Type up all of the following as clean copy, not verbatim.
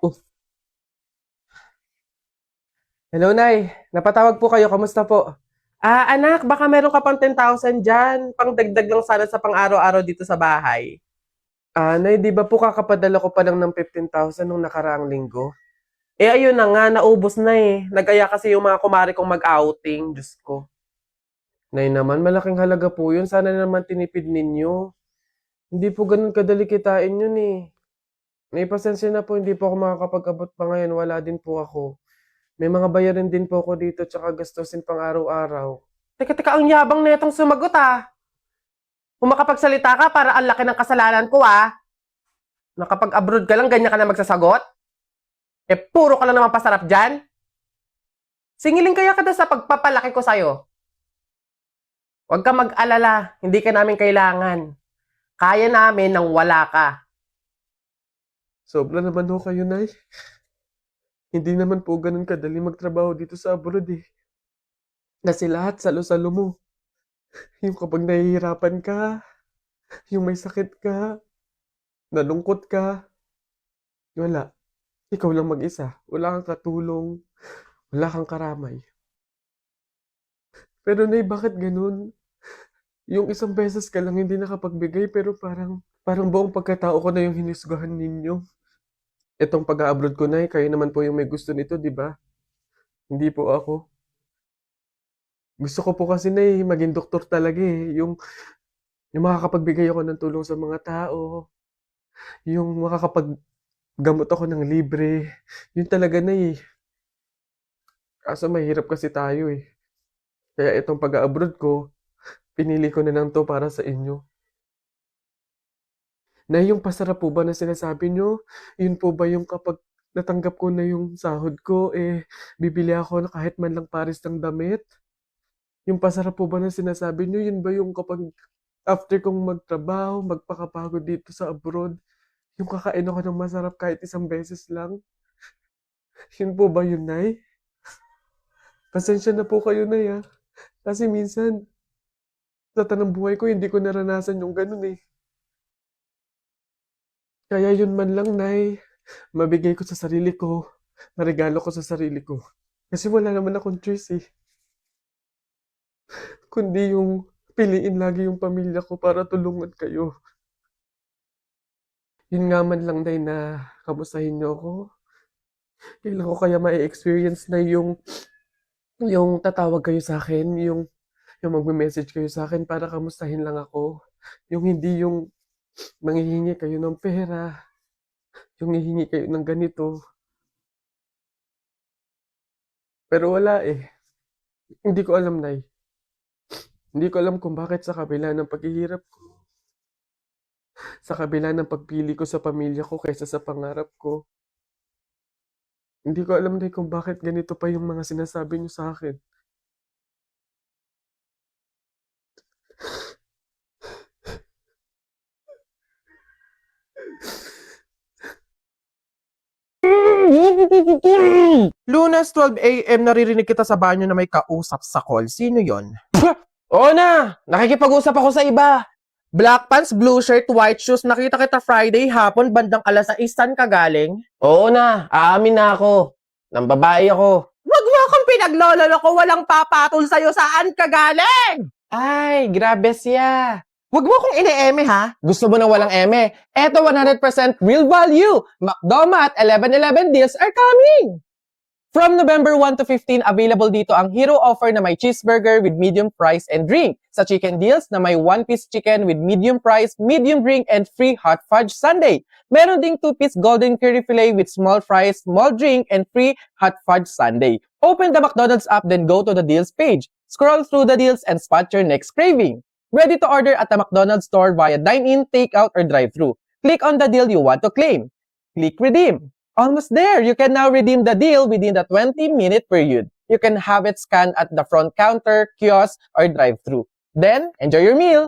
Oh, hello, Nay. Napatawag po kayo. Kamusta po? Anak, baka meron ka pang 10,000 dyan. Pang dagdag lang sana sa pang-araw-araw dito sa bahay. Nay, di ba po kakapadala ko pa lang ng 15,000 nung nakaraang linggo? Ayun na nga, naubos na eh. Nagaya kasi yung mga kumari kong mag-outing. Diyos ko. Nay naman, malaking halaga po yun. Sana naman tinipid ninyo. Hindi po ganun kadali kitain yun eh. May pasensya na po, hindi po ako makakapag-abot pa ngayon. Wala din po ako. May mga bayarin din po ako dito tsaka gastusin pang araw-araw. Teka, teka, ang yabang na itong sumagot ah. Kung makapagsalita ka, para ang laki ng kasalanan ko ah. Nakapag-abroad ka lang, ganyan ka na magsasagot? Puro ka lang naman pasarap dyan. Singilin kaya ka sa pagpapalaki ko sa'yo. Huwag ka mag-alala, hindi ka namin kailangan. Kaya namin nang wala ka. Sobra naman ho kayo, Nay. Hindi naman po ganun kadali magtrabaho dito sa abroad eh. Kasi lahat salo-salo mo. Yung kapag nahihirapan ka, yung may sakit ka, nalungkot ka, wala. Ikaw lang mag-isa. Wala kang katulong, wala kang karamay. Pero Nay, bakit ganun? Yung isang beses ka lang hindi nakapagbigay pero parang buong pagkatao ko na yung hinisgahan ninyo. Itong pag-abroad ko, Nay, kayo naman po yung may gusto nito, di ba? Hindi po ako. Gusto ko po kasi, Nay, maging doktor talaga eh. Yung makakapagbigay ako ng tulong sa mga tao, yung makakapaggamot ako ng libre. Yun talaga, Nay. Kaso mahirap kasi tayo eh. Kaya itong pag-abroad ko, pinili ko na lang 'to para sa inyo. Na yung pasarap po ba na sinasabi nyo, yun po ba yung kapag natanggap ko na yung sahod ko, bibili ako na kahit man lang pares ng damit? Yung pasarap po ba na sinasabi nyo, yun ba yung kapag after kong magtrabaho, magpakapagod dito sa abroad, yung kakain ako ng masarap kahit isang beses lang? Yun po ba yun, Nay? Pasensya na po kayo, Nay, ah. Kasi minsan, sa tanang buhay ko, hindi ko naranasan yung ganun eh. Kaya yun man lang, Nay, mabigay ko sa sarili ko, maregalo ko sa sarili ko. Kasi wala naman akong choice eh, kundi yung piliin lagi yung pamilya ko para tulungan kayo. Yun nga man lang, Nay, na kamustahin niyo ako. Kailan ko kaya ma-experience na yung tatawag kayo sa akin, yung magme-message kayo sa akin para kamustahin lang ako. Yung hindi yung manghihingi kayo ng pera, yung hihingi kayo ng ganito. Pero wala eh. Hindi ko alam, Nay. Hindi ko alam kung bakit sa kabila ng paghihirap ko, sa kabila ng pagpili ko sa pamilya ko kaysa sa pangarap ko, hindi ko alam, Nay, kung bakit ganito pa yung mga sinasabi niyo sa akin. Lunes 12 a.m. naririnig kita sa banyo na may kausap sa call. Sino yon? Oo na! Nakikipag-usap ako sa iba. Black pants, blue shirt, white shoes. Nakita kita Friday hapon, bandang alas 6. Saan ka galing? Oo na, aamin na ako. Nang babae ako. Wag mo akong pinaglololo ko, walang papatol sa'yo. Saan ka galing? Ay, grabe siya. Wag mo akong ine-eme ha. Gusto mo na walang eme? Eto 100% real value. McDonald's 11/11 deals are coming! From November 1 to 15, available dito ang hero offer na may cheeseburger with medium fries and drink. Sa chicken deals na may 1-piece chicken with medium fries, medium drink, and free hot fudge sundae. Meron ding 2-piece golden curry fillet with small fries, small drink, and free hot fudge sundae. Open the McDonald's app, then go to the deals page. Scroll through the deals and spot your next craving. Ready to order at the McDonald's store via dine-in, take-out, or drive-thru. Click on the deal you want to claim. Click redeem. Almost there! You can now redeem the deal within the 20-minute period. You can have it scanned at the front counter, kiosk, or drive-thru. Then, enjoy your meal!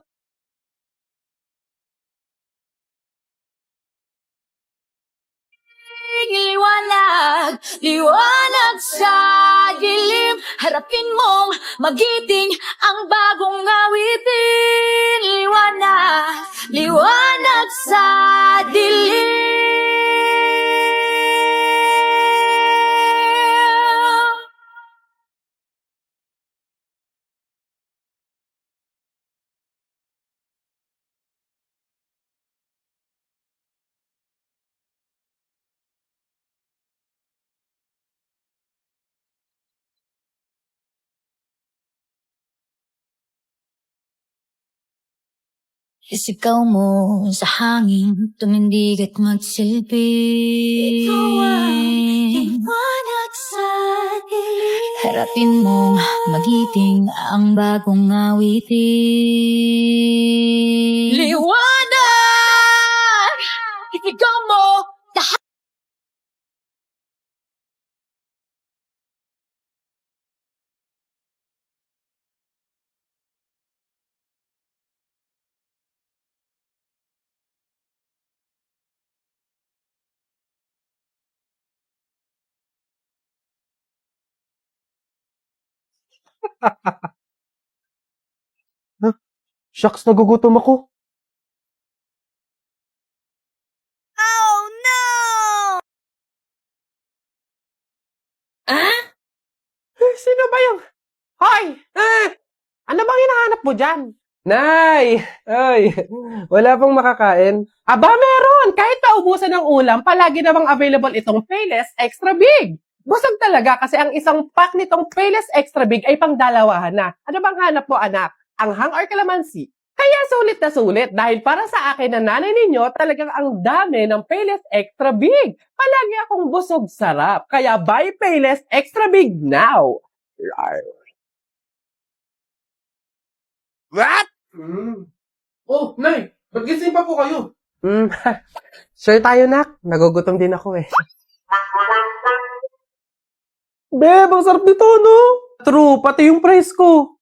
Liwanag, liwanag sa dilim. Harapin mong magiting ang bagong awitin. Liwanag, liwanag sa dilim. Isigaw mo sa hangin, tumindig at magsilbi. Ikaw ang liwanag sa dilim. Harapin mong magiting ang bagong awitin. Liwanag! Isigaw mo sa Shucks, nagugutom ako. Sino ba yung... Hoy! Ano bang hinahanap mo dyan? Nay! Ay, wala pong makakain. Aba, meron! Kahit naubusan ng ulam, palagi namang available itong Payless Extra Big. Busog talaga kasi ang isang pack nitong Payless Extra Big ay pangdalawahan na. Ano bang hanap mo, anak? Anghang or kalamansi? Kaya sulit na sulit dahil para sa akin na nanay ninyo, talagang ang dami ng Payless Extra Big. Palagi akong busog sarap. Kaya buy Payless Extra Big now! What? Oh, Nay! Ba't gising pa po kayo? Sure tayo, nak. Nagugutom din ako eh. Beb, ang sarap nito, no? True, pati yung price ko.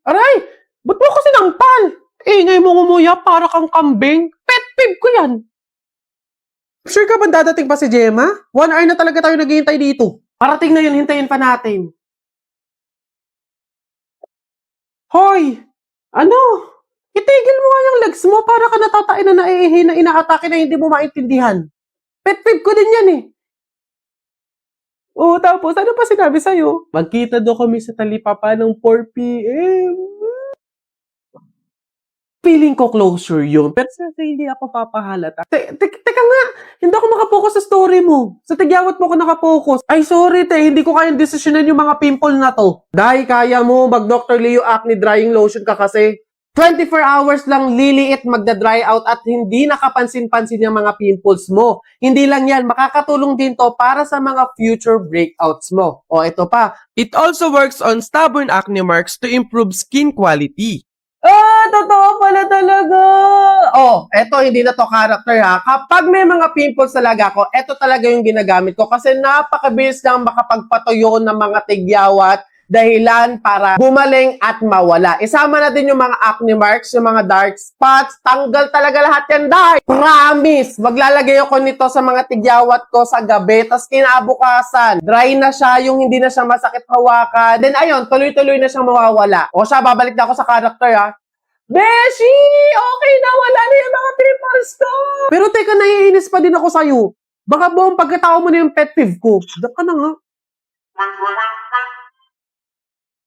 Aray! Ba't mo ko sinampal? Ingay mo ngumuya para kang kambing. Pet peeve ko yan. Sure ka ba dadating pa si Gemma? 1 hour na talaga tayo naghihintay dito. Parating na yun, hintayin pa natin. Hoy! Ano? Itigil mo nga yung legs mo para ka natatain na naiihi na inaatake na hindi mo maintindihan. Pet peeve ko din yan eh. Oo, tapos ano pa sinabi sa'yo? Magkita daw kami sa Talipapa ng 4 p.m. Feeling ko closure yun. Pero sa hindi ako papahalata. Teka nga, hindi ako makapokus sa story mo. Sa tigyawat mo ako nakapokus. Ay, sorry te, hindi ko kayang desisyonan yung mga pimple na to. Dahil kaya mo, mag-Dr. Leo Acne Drying Lotion ka kasi. 24 hours lang liliit magda-dry out at hindi nakapansin-pansin yung mga pimples mo. Hindi lang yan, makakatulong din to para sa mga future breakouts mo. O ito pa. It also works on stubborn acne marks to improve skin quality. Totoo pala talaga. Oh, eto hindi na to character ha. Kapag may mga pimples talaga ako, eto talaga yung ginagamit ko kasi napakabilis lang makapagpatuyo ng mga tigyawat dahilan para gumaling at mawala. Isama na din yung mga acne marks, yung mga dark spots, tanggal talaga lahat yan, dahil promise, maglalagay ako nito sa mga tigyawat ko sa gabi, tas kinabukasan, dry na siya, yung hindi na siya masakit hawakan, then ayun, tuloy-tuloy na siyang mawawala. O siya, babalik na ako sa character ha. Beshi! Okay na, wala na yung mga pimples ko! Pero teka, naiinis pa din ako sa'yo. Baka buong pagkatao mo na yung pet peeve ko. Diyan ka na nga.